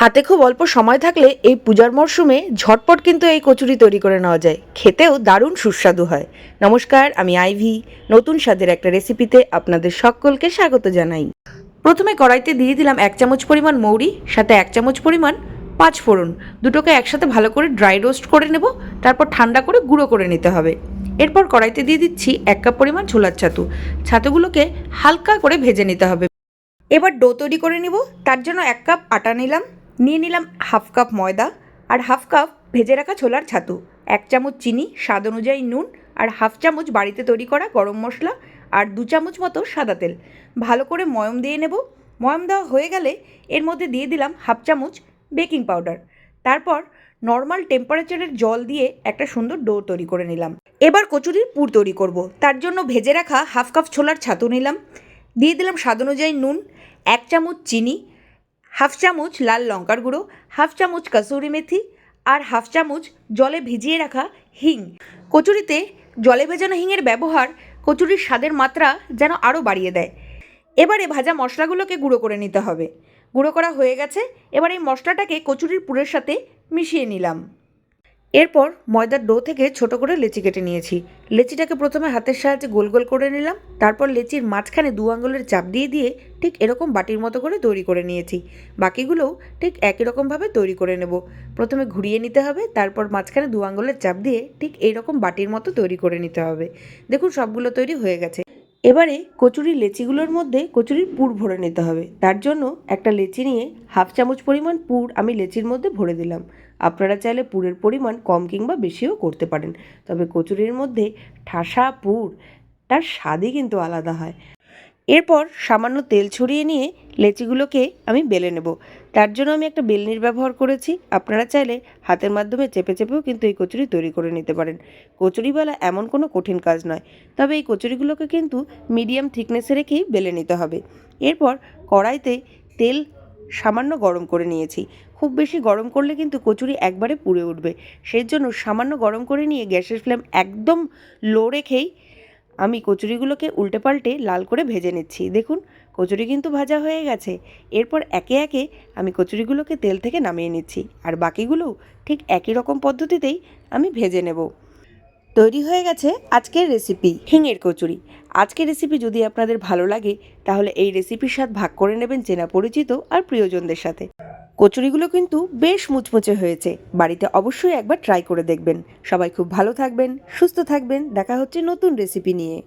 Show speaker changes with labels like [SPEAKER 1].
[SPEAKER 1] হাতে খুব অল্প সময় থাকলে এই পূজার মরশুমে ঝটপট কিন্তু এই কচুরি তৈরি করে নেওয়া যায়। খেতেও দারুণ সুস্বাদু হয়। নমস্কার, আমি আইভি। নতুন স্বাদের একটা রেসিপিতে আপনাদের সকলকে স্বাগত জানাই। প্রথমে কড়াইতে দিয়ে দিলাম 1 চামচ পরিমাণ মৌরি, সাথে 1 চামচ পরিমাণ পাঁচফোড়ন। দুটোকে একসাথে ভালো করে ড্রাই রোস্ট করে নেব, তারপর ঠান্ডা করে গুঁড়ো করে নিতে হবে। এরপর কড়াইতে দিয়ে দিচ্ছি 1 কাপ পরিমাণ ছোলার ছাতু। ছাতুগুলোকে হালকা করে ভেজে নিতে হবে। এবার ডো তৈরি করে নিব। তার জন্য 1 কাপ আটা নিলাম, নিয়ে নিলাম হাফ কাপ ময়দা, আর হাফ কাপ ভেজে রাখা ছোলার ছাতু, 1 চামচ চিনি, স্বাদ অনুযায়ী নুন, আর হাফ চামচ বাড়িতে তৈরি করা গরম মশলা, আর 2 চামচ মতো সাদা তেল। ভালো করে ময়ম দিয়ে নেব। ময়ম দেওয়া হয়ে গেলে এর মধ্যে দিয়ে দিলাম হাফ চামচ বেকিং পাউডার। তারপর নর্মাল টেম্পারেচারের জল দিয়ে একটা সুন্দর ডো তৈরি করে নিলাম। এবার কচুরির পুর তৈরি করব। তার জন্য ভেজে রাখা হাফ কাপ ছোলার ছাতু নিলাম, দিয়ে দিলাম স্বাদ অনুযায়ী নুন, 1 চামচ চিনি, হাফ চামচ লাল লঙ্কার গুঁড়ো, হাফ চামচ কসুরি মেথি, আর হাফ চামচ জলে ভিজিয়ে রাখা হিং। কচুরিতে জলে ভেজানো হিংয়ের ব্যবহার কচুরির স্বাদের মাত্রা যেন আরও বাড়িয়ে দেয়। এবারে ভাজা মশলাগুলোকে গুঁড়ো করে নিতে হবে। গুঁড়ো করা হয়ে গেছে। এবার এই মশলাটাকে কচুরির পুরের সাথে মিশিয়ে নিলাম। এরপর ময়দার ডো থেকে ছোট করে লেচি কেটে নিয়েছি। লেচিটাকে প্রথমে হাতের সাহায্যে গোল গোল করে নিলাম, তারপর লেচির মাঝখানে 2 আঙুলের চাপ দিয়ে দিয়ে ঠিক এরকম বাটির মতো করে তৈরি করে নিয়েছি। বাকিগুলোও ঠিক একই রকমভাবে তৈরি করে নেব। প্রথমে ঘুরিয়ে নিতে হবে, তারপর মাঝখানে 2 আঙুলের চাপ দিয়ে ঠিক এইরকম বাটির মতো তৈরি করে নিতে হবে। দেখুন সবগুলো তৈরি হয়ে গেছে। এবারে কচুরির লেচিগুলোর মধ্যে কচুরির পুর ভরে নিতে হবে। তার জন্য একটা লেচি নিয়ে হাফ চামচ পরিমাণ পুর আমি লেচির মধ্যে ভরে দিলাম। আপনারা চাইলে পুরের পরিমাণ কম কিংবা বেশিও করতে পারেন, তবে কচুরির মধ্যে ঠাসা পুর, তার স্বাদই কিন্তু আলাদা হয়। এরপর সামান্য তেল ছড়িয়ে নিয়ে লেচিগুলোকে আমি বেলে নেব। তার জন্য আমি একটা বেলনির ব্যবহার করেছি। আপনারা চাইলে হাতের মাধ্যমে চেপে চেপেও কিন্তু এই কচুরি তৈরি করে নিতে পারেন। কচুরি বেলা এমন কোনো কঠিন কাজ নয়, তবে এই কচুরিগুলোকে কিন্তু মিডিয়াম থিকনেসে রেখেই বেলে নিতে হবে। এরপর কড়াইতে তেল সামান্য গরম করে নিয়েছি। খুব বেশি গরম করলে কিন্তু কচুরি একবারে পুড়ে উঠবে। সেই জন্য সামান্য গরম করে নিয়ে গ্যাসের ফ্লেম একদম লো রেখেই আমি কচুরিগুলোকে উল্টে পাল্টে লাল করে ভেজে নিচ্ছি। দেখুন কচুরি কিন্তু ভাজা হয়ে গেছে। এরপর একে একে আমি কচুরিগুলোকে তেল থেকে নামিয়ে নিচ্ছি, আর বাকিগুলোও ঠিক একই রকম পদ্ধতিতেই আমি ভেজে নেব। তৈরি হয়ে গেছে আজকের রেসিপি হিঙের কচুরি। আজকের রেসিপি যদি আপনাদের ভালো লাগে তাহলে এই রেসিপির স্বাদ ভাগ করে নেবেন চেনা পরিচিত আর প্রিয়জনদের সাথে। কচুরিগুলো কিন্তু বেশ মুচমুচে হয়েছে। বাড়িতে অবশ্যই একবার ট্রাই করে দেখবেন। সবাই খুব ভালো থাকবেন, সুস্থ থাকবেন। দেখা হচ্ছে নতুন রেসিপি নিয়ে।